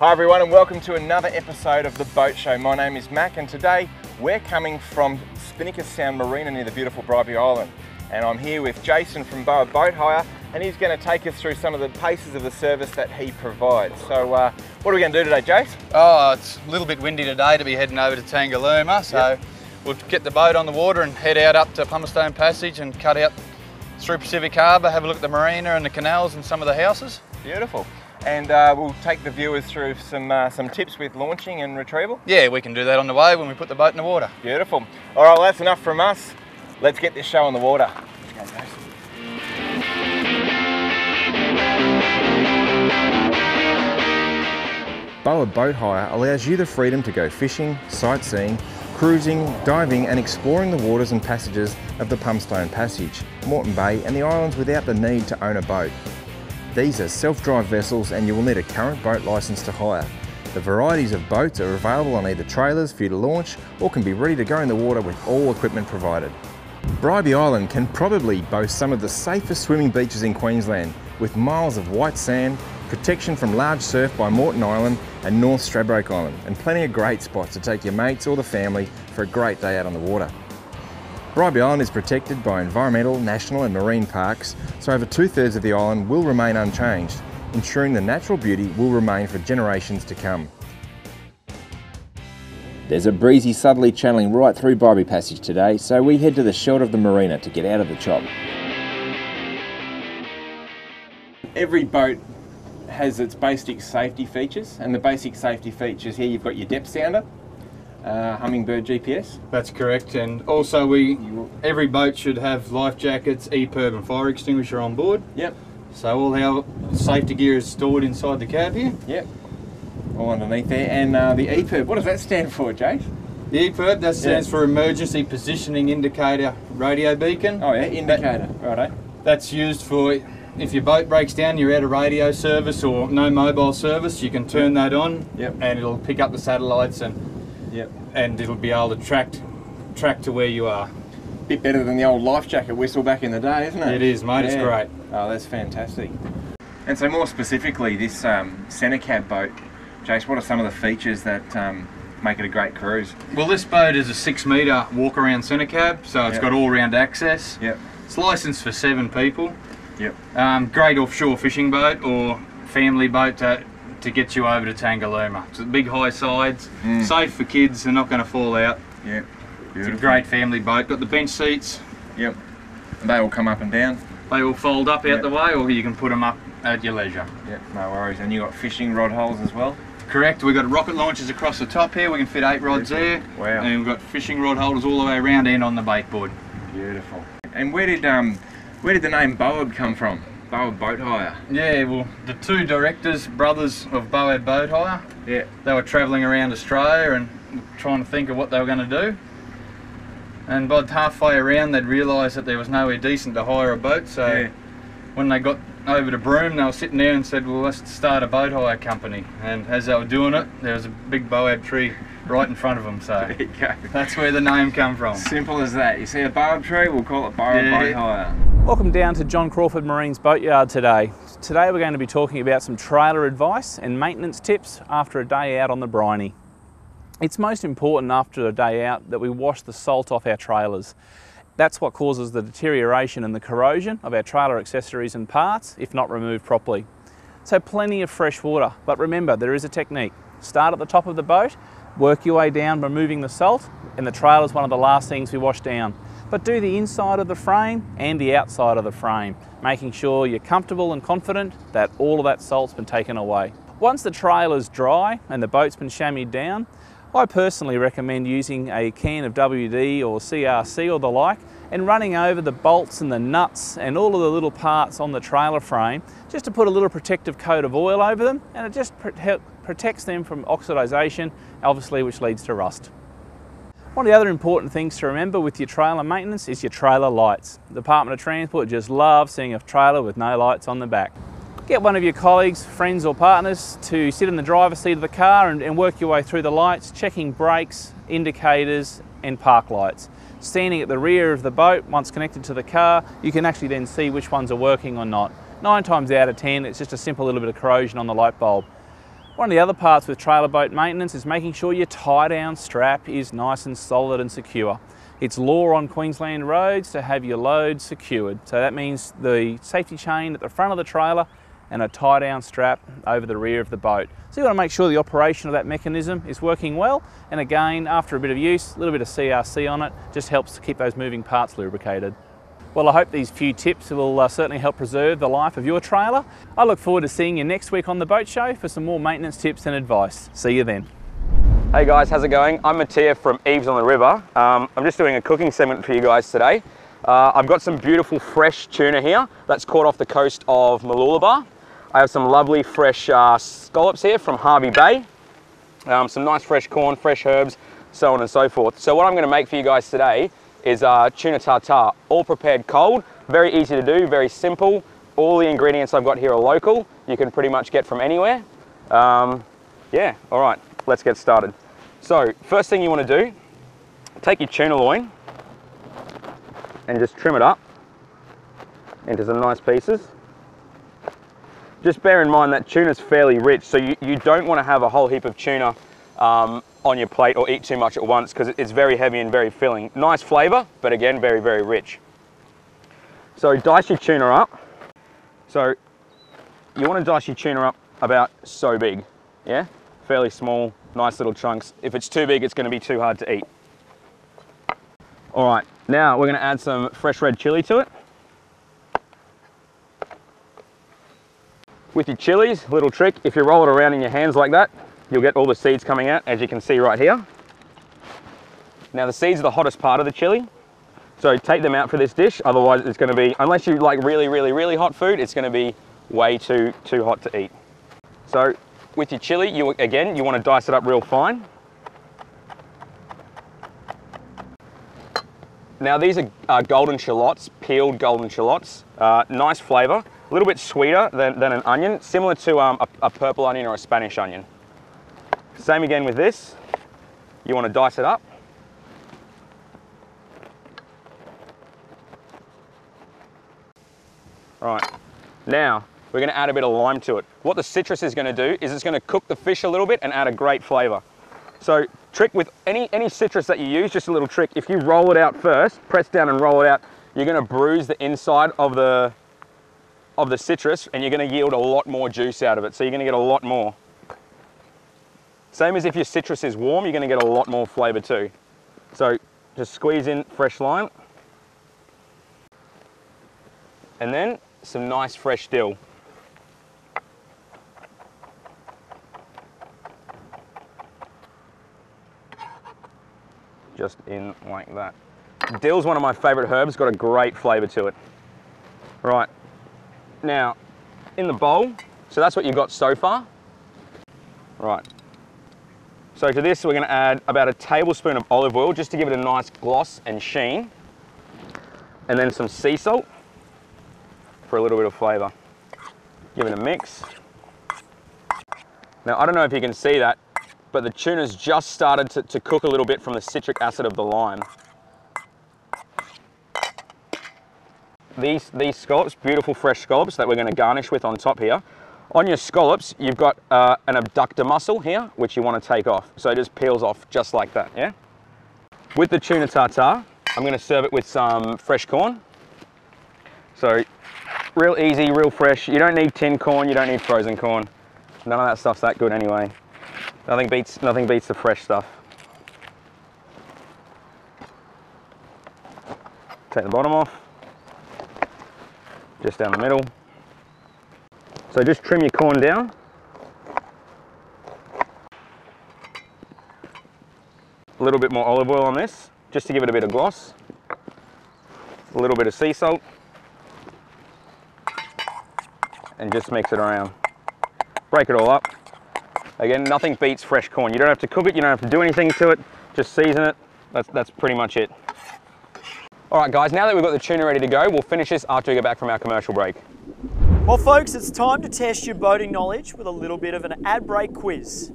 Hi everyone and welcome to another episode of The Boat Show. My name is Mac and today we're coming from Spinnaker Sound Marina near the beautiful Bribie Island. And I'm here with Jason from Boa Boat Hire and he's going to take us through some of the paces of the service that he provides. So what are we going to do today, Jace? Oh, it's a little bit windy today to be heading over to Tangalooma, so we'll get the boat on the water and head out up to Plumstone Passage and cut out through Pacific Harbour, have a look at the marina and the canals and some of the houses. Beautiful. And we'll take the viewers through some tips with launching and retrieval? Yeah, we can do that on the way when we put the boat in the water. Beautiful. All right, well, that's enough from us. Let's get this show on the water. Let's go, Jason. Boa Boat Hire allows you the freedom to go fishing, sightseeing, cruising, diving and exploring the waters and passages of the Plumstone Passage, Moreton Bay and the islands without the need to own a boat. These are self-drive vessels and you will need a current boat licence to hire. The varieties of boats are available on either trailers for you to launch or can be ready to go in the water with all equipment provided. Bribie Island can probably boast some of the safest swimming beaches in Queensland with miles of white sand, protection from large surf by Moreton Island and North Stradbroke Island and plenty of great spots to take your mates or the family for a great day out on the water. Bribie Island is protected by environmental, national and marine parks, so over 2/3 of the island will remain unchanged, ensuring the natural beauty will remain for generations to come. There's a breezy southerly channeling right through Bribie Passage today, so we head to the shelter of the marina to get out of the chop. Every boat has its basic safety features, and the basic safety features here, you've got your depth sounder, Hummingbird GPS. That's correct, and also every boat should have life jackets, EPIRB and fire extinguisher on board. Yep. So all our safety gear is stored inside the cab here. Yep. All underneath there, and the EPIRB, what does that stand for, Jace? The EPIRB, that stands for Emergency Positioning Indicator Radio Beacon. Oh yeah, indicator, righto. That's used for if your boat breaks down, you're out of radio service or no mobile service, you can turn that on and it'll pick up the satellites and it'll be able to track to where you are. Bit better than the old life jacket whistle back in the day, isn't it? It is, mate, it's great. Oh, that's fantastic. And so more specifically, this centre cab boat, Jace, what are some of the features that make it a great cruise? Well, this boat is a 6 metre walk around centre cab, so it's got all round access. Yep. It's licensed for 7 people. Yep. Great offshore fishing boat or family boat to get you over to Tangalooma. It's big high sides, safe for kids, they're not going to fall out. Yep. It's a great family boat. Got the bench seats. Yep. And they all come up and down? They all fold up out the way, or you can put them up at your leisure. Yep, no worries. And you got fishing rod holes as well? Correct. We've got rocket launchers across the top here. We can fit 8 rods there. Wow. And we've got fishing rod holders all the way around and on the bait board. Beautiful. And where did the name Boa come from? Boa Boat Hire? Yeah, well, the 2 directors, brothers of Boa Boat Hire, they were travelling around Australia and trying to think of what they were going to do. And by halfway around, they'd realised that there was nowhere decent to hire a boat, so when they got over to Broome, they were sitting there and said, well, let's start a boat hire company. And as they were doing it, there was a big boab tree right in front of them, so there you go. That's where the name come from. Simple as that. You see a boab tree, we'll call it Boa Boat Hire. Welcome down to John Crawford Marine's Boatyard today. Today we're going to be talking about some trailer advice and maintenance tips after a day out on the briny. It's most important after a day out that we wash the salt off our trailers. That's what causes the deterioration and the corrosion of our trailer accessories and parts if not removed properly. So plenty of fresh water, but remember there is a technique. Start at the top of the boat, work your way down removing the salt, and the trailer is one of the last things we wash down. But do the inside of the frame and the outside of the frame, making sure you're comfortable and confident that all of that salt's been taken away. Once the trailer's dry and the boat's been chamoised down, I personally recommend using a can of WD or CRC or the like and running over the bolts and the nuts and all of the little parts on the trailer frame just to put a little protective coat of oil over them, and it just protects them from oxidisation, obviously, which leads to rust. One of the other important things to remember with your trailer maintenance is your trailer lights. The Department of Transport just loves seeing a trailer with no lights on the back. Get one of your colleagues, friends or partners to sit in the driver's seat of the car and work your way through the lights, checking brakes, indicators and park lights. Standing at the rear of the boat, once connected to the car, you can actually then see which ones are working or not. 9 times out of 10, it's just a simple little bit of corrosion on the light bulb. One of the other parts with trailer boat maintenance is making sure your tie-down strap is nice and solid and secure. It's law on Queensland roads to have your load secured. So that means the safety chain at the front of the trailer and a tie-down strap over the rear of the boat. So you want to make sure the operation of that mechanism is working well. And again, after a bit of use, a little bit of CRC on it just helps to keep those moving parts lubricated. Well, I hope these few tips will certainly help preserve the life of your trailer. I look forward to seeing you next week on the boat show for some more maintenance tips and advice. See you then. Hey guys, how's it going? I'm Mattia from Eves on the River. I'm just doing a cooking segment for you guys today. I've got some beautiful fresh tuna here that's caught off the coast of Mooloolaba. I have some lovely fresh scallops here from Hervey Bay. Some nice fresh corn, fresh herbs, so on and so forth. So what I'm going to make for you guys today is tuna tartare, all prepared cold. Very easy to do, very simple. All the ingredients I've got here are local. You can pretty much get from anywhere. Yeah, all right, let's get started. So first thing you want to do, take your tuna loin and just trim it up into some nice pieces. Just bear in mind that tuna's fairly rich, so you don't want to have a whole heap of tuna on your plate or eat too much at once, because it's very heavy and very filling. Nice flavour, but again, very, very rich. So dice your tuna up. So you want to dice your tuna up about so big, yeah? Fairly small, nice little chunks. If it's too big, it's going to be too hard to eat. All right, now we're going to add some fresh red chilli to it. With your chilies, little trick, if you roll it around in your hands like that, you'll get all the seeds coming out, as you can see right here. Now the seeds are the hottest part of the chili, so take them out for this dish, otherwise it's going to be, unless you like really, really, really hot food, it's going to be way too hot to eat. So with your chili, you want to dice it up real fine. Now these are golden shallots, peeled golden shallots, nice flavour, a little bit sweeter than an onion, similar to a purple onion or a Spanish onion. Same again with this, you want to dice it up. All right, now we're going to add a bit of lime to it. What the citrus is going to do is it's going to cook the fish a little bit and add a great flavour. So trick with any citrus that you use, just a little trick, if you roll it out first, press down and roll it out, you're going to bruise the inside of the citrus and you're going to yield a lot more juice out of it, so you're going to get a lot more. Same as if your citrus is warm, you're going to get a lot more flavour too. So just squeeze in fresh lime. And then some nice fresh dill. Just in like that. Dill's one of my favourite herbs, got a great flavour to it. Right, now in the bowl, so that's what you've got so far. Right. So to this, we're going to add about a tablespoon of olive oil just to give it a nice gloss and sheen. And then some sea salt for a little bit of flavour. Give it a mix. Now, I don't know if you can see that, but the tuna's just started to cook a little bit from the citric acid of the lime. These scallops, beautiful fresh scallops that we're going to garnish with on top here. On your scallops, you've got an abductor muscle here, which you want to take off. So it just peels off just like that, yeah? With the tuna tartare, I'm going to serve it with some fresh corn. So real easy, real fresh. You don't need tin corn, you don't need frozen corn. None of that stuff's that good anyway. Nothing beats the fresh stuff. Take the bottom off, just down the middle. So just trim your corn down. A little bit more olive oil on this, just to give it a bit of gloss. A little bit of sea salt. And just mix it around. Break it all up. Again, nothing beats fresh corn. You don't have to cook it, you don't have to do anything to it, just season it. That's pretty much it. All right guys, now that we've got the tuna ready to go, we'll finish this after we get back from our commercial break. Well folks, it's time to test your boating knowledge with a little bit of an ad break quiz.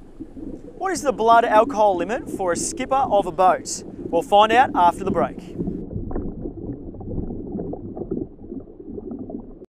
What is the blood alcohol limit for a skipper of a boat? We'll find out after the break.